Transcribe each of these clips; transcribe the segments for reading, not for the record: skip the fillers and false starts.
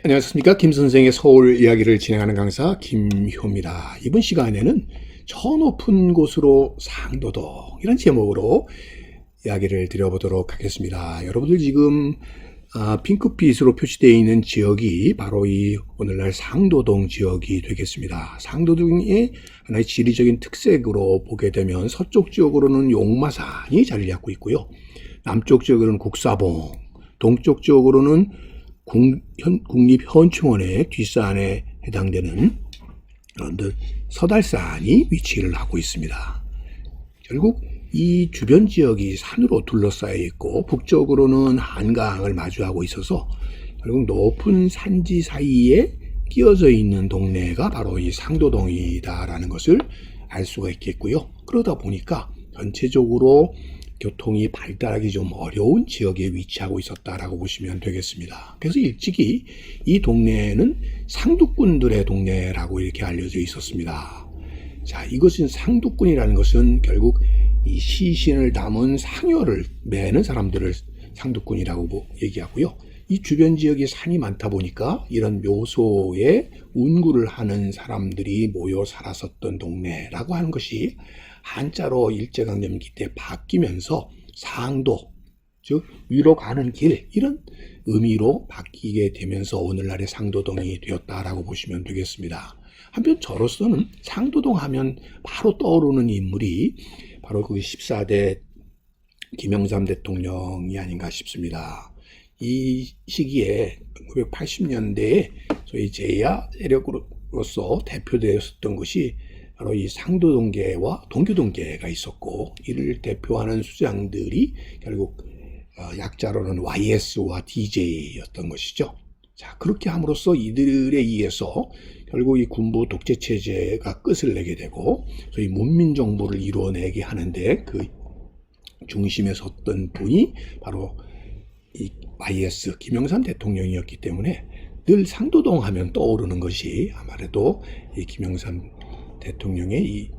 안녕하십니까. 김선생의 서울 이야기를 진행하는 강사 김효입니다. 이번 시간에는 저 높은 곳으로 상도동 이런 제목으로 이야기를 드려보도록 하겠습니다. 여러분들 지금 핑크빛으로 표시되어 있는 지역이 바로 이 오늘날 상도동 지역이 되겠습니다. 상도동의 하나의 지리적인 특색으로 보게 되면 서쪽 지역으로는 용마산이 자리를 잡고 있고요. 남쪽 지역으로는 국사봉, 동쪽 지역으로는 국립현충원의 뒷산에 해당되는 여러분들 서달산이 위치를 하고 있습니다. 결국 이 주변 지역이 산으로 둘러싸여 있고 북쪽으로는 한강을 마주하고 있어서 결국 높은 산지 사이에 끼어져 있는 동네가 바로 이 상도동이다라는 것을 알 수가 있겠고요. 그러다 보니까 전체적으로 교통이 발달하기 좀 어려운 지역에 위치하고 있었다라고 보시면 되겠습니다. 그래서 일찍이 이 동네는 상두꾼들의 동네라고 이렇게 알려져 있었습니다. 자, 이것은 상두꾼이라는 것은 결국 이 시신을 담은 상여를 매는 사람들을 상두꾼이라고 얘기하고요. 이 주변 지역에 산이 많다 보니까 이런 묘소에 운구를 하는 사람들이 모여 살았었던 동네라고 하는 것이 한자로 일제강점기 때 바뀌면서 상도, 즉 위로 가는 길 이런 의미로 바뀌게 되면서 오늘날의 상도동이 되었다라고 보시면 되겠습니다. 한편 저로서는 상도동 하면 바로 떠오르는 인물이 바로 그 14대 김영삼 대통령이 아닌가 싶습니다. 이 시기에 1980년대에 소위 제야 세력으로서 대표되었던 것이 바로 이 상도동계와 동교동계가 있었고, 이를 대표하는 수장들이 결국 약자로는 YS와 DJ였던 것이죠. 자, 그렇게 함으로써 이들에 의해서 결국 이 군부 독재 체제가 끝을 내게 되고 소위 문민정부를 이루어내게 하는데 그 중심에 섰던 분이 바로 이 YS 김영삼 대통령이었기 때문에 늘 상도동 하면 떠오르는 것이 아무래도 이 김영삼 대통령의 이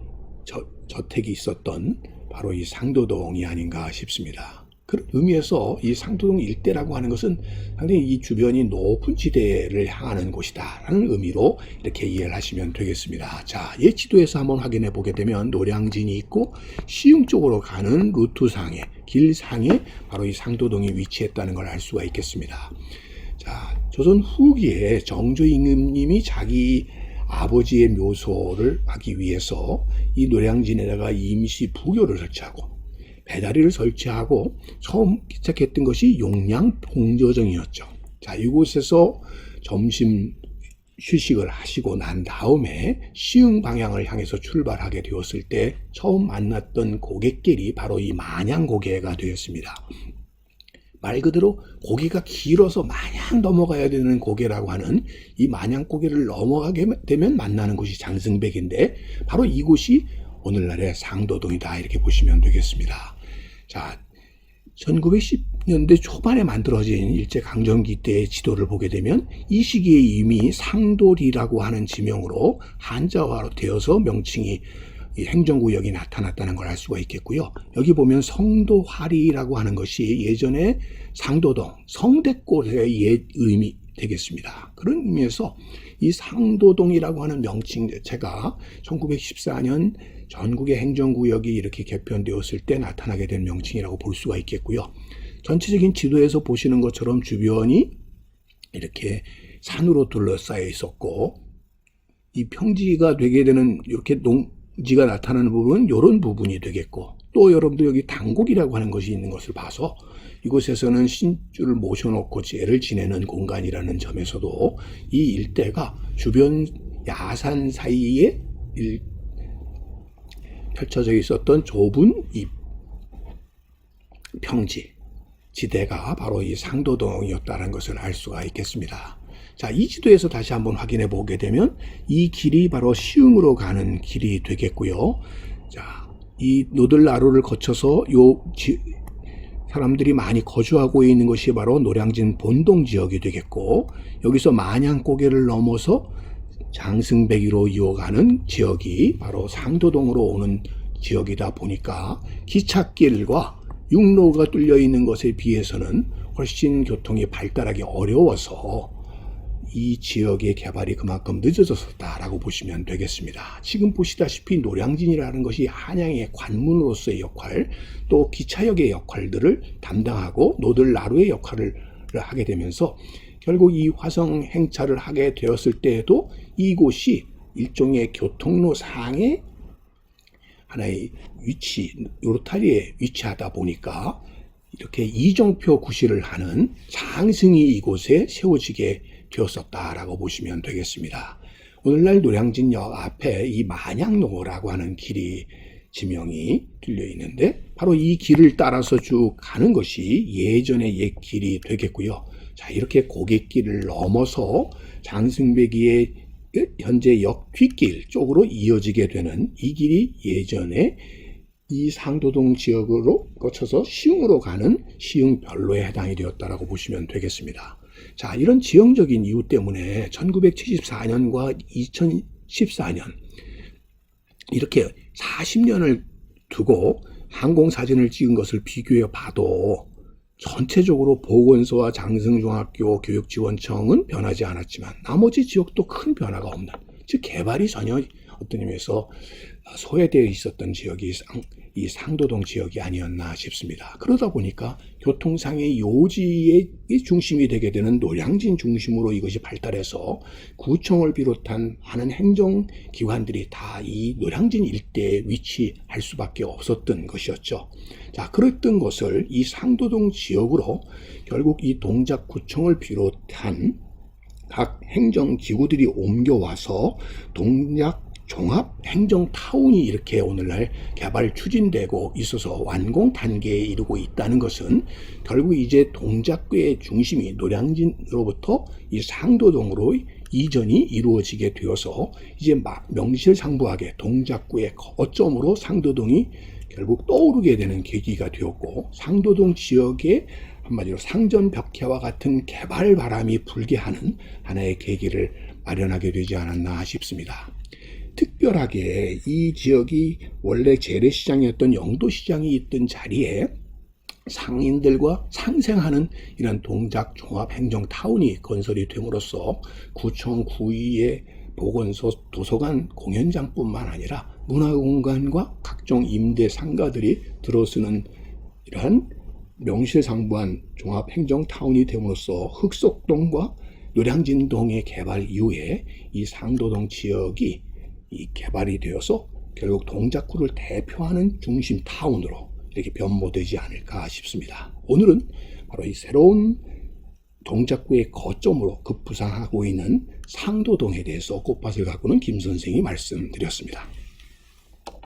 저택이 있었던 바로 이 상도동이 아닌가 싶습니다. 그런 의미에서 이 상도동 일대라고 하는 것은 상당히 이 주변이 높은 지대를 향하는 곳이다라는 의미로 이렇게 이해를 하시면 되겠습니다. 자, 이 지도에서 한번 확인해 보게 되면 노량진이 있고 시흥 쪽으로 가는 루트상에 길상에 바로 이 상도동이 위치했다는 걸 알 수가 있겠습니다. 자, 조선 후기에 정조 임금님이 자기 아버지의 묘소를 하기 위해서 이 노량진에다가 임시 부교를 설치하고 배다리를 설치하고 처음 기착했던 것이 용량 봉저정이었죠. 자, 이곳에서 점심 휴식을 하시고 난 다음에 시흥 방향을 향해서 출발하게 되었을 때 처음 만났던 고갯길이 바로 이 만양고개가 되었습니다. 말 그대로 고개가 길어서 마냥 넘어가야 되는 고개라고 하는 이 만양고개를 넘어가게 되면 만나는 곳이 장승백인데 바로 이곳이 오늘날의 상도동이다 이렇게 보시면 되겠습니다. 자, 1910년대 초반에 만들어진 일제강점기 때의 지도를 보게 되면 이 시기에 이미 상도리라고 하는 지명으로 한자화로 되어서 명칭이 이 행정구역이 나타났다는 걸 알 수가 있겠고요. 여기 보면 성도화리라고 하는 것이 예전에 상도동, 성대꽃의 옛 의미 되겠습니다. 그런 의미에서 이 상도동이라고 하는 명칭 자체가 1914년 전국의 행정구역이 이렇게 개편되었을 때 나타나게 된 명칭이라고 볼 수가 있겠고요. 전체적인 지도에서 보시는 것처럼 주변이 이렇게 산으로 둘러싸여 있었고 이 평지가 되게 되는 이렇게 농지가 나타나는 부분은 이런 부분이 되겠고 또 여러분들 여기 당곡이라고 하는 것이 있는 것을 봐서 이곳에서는 신주를 모셔놓고 제를 지내는 공간이라는 점에서도 이 일대가 주변 야산 사이에 펼쳐져 있었던 좁은 이 평지 지대가 바로 이 상도동이었다는 것을 알 수가 있겠습니다. 자, 이 지도에서 다시 한번 확인해 보게 되면 이 길이 바로 시흥으로 가는 길이 되겠고요. 자, 이 노들나루를 거쳐서 사람들이 많이 거주하고 있는 것이 바로 노량진 본동 지역이 되겠고 여기서 만양고개를 넘어서 장승백이로 이어가는 지역이 바로 상도동으로 오는 지역이다 보니까 기찻길과 육로가 뚫려 있는 것에 비해서는 훨씬 교통이 발달하기 어려워서 이 지역의 개발이 그만큼 늦어졌었다라고 보시면 되겠습니다. 지금 보시다시피 노량진이라는 것이 한양의 관문으로서의 역할, 또 기차역의 역할들을 담당하고 노들나루의 역할을 하게 되면서 결국 이 화성 행차를 하게 되었을 때에도 이곳이 일종의 교통로 상의 하나의 위치, 요로타리에 위치하다 보니까 이렇게 이정표 구실을 하는 장승이 이곳에 세워지게 되었었다라고 보시면 되겠습니다. 오늘날 노량진역 앞에 이 만양로라고 하는 길이 지명이 들려 있는데 바로 이 길을 따라서 쭉 가는 것이 예전의 옛 길이 되겠고요. 자, 이렇게 고갯길을 넘어서 장승배기의 현재 역 뒷길 쪽으로 이어지게 되는 이 길이 예전에 이 상도동 지역으로 거쳐서 시흥으로 가는 시흥별로에 해당이 되었다라고 보시면 되겠습니다. 자, 이런 지형적인 이유 때문에 1974년과 2014년 이렇게 40년을 두고 항공사진을 찍은 것을 비교해 봐도 전체적으로 보건소와 장승중학교 교육지원청은 변하지 않았지만 나머지 지역도 큰 변화가 없는, 즉 개발이 전혀 어떤 의미에서 소외되어 있었던 지역이 이 상도동 지역이 아니었나 싶습니다. 그러다 보니까 교통상의 요지의 중심이 되게 되는 노량진 중심으로 이것이 발달해서 구청을 비롯한 많은 행정기관들이 다 이 노량진 일대에 위치할 수밖에 없었던 것이었죠. 자, 그랬던 것을 이 상도동 지역으로 결국 이 동작구청을 비롯한 각 행정기구들이 옮겨와서 동작 종합행정타운이 이렇게 오늘날 개발 추진되고 있어서 완공 단계에 이르고 있다는 것은 결국 이제 동작구의 중심이 노량진으로부터 이 상도동으로 이전이 이루어지게 되어서 이제 명실상부하게 동작구의 거점으로 상도동이 결국 떠오르게 되는 계기가 되었고, 상도동 지역의 한마디로 상전벽해와 같은 개발 바람이 불게 하는 하나의 계기를 마련하게 되지 않았나 싶습니다. 특별하게 이 지역이 원래 재래시장이었던 영도시장이 있던 자리에 상인들과 상생하는 이런 동작 종합행정타운이 건설이 됨으로써 구청, 구의회, 보건소, 도서관, 공연장뿐만 아니라 문화공간과 각종 임대 상가들이 들어서는 이러한 명실상부한 종합행정타운이 됨으로써 흑석동과 노량진동의 개발 이후에 이 상도동 지역이 이 개발이 되어서 결국 동작구를 대표하는 중심 타운으로 이렇게 변모되지 않을까 싶습니다. 오늘은 바로 이 새로운 동작구의 거점으로 급부상하고 있는 상도동에 대해서 꽃밭을 가꾸는 김 선생이 말씀드렸습니다.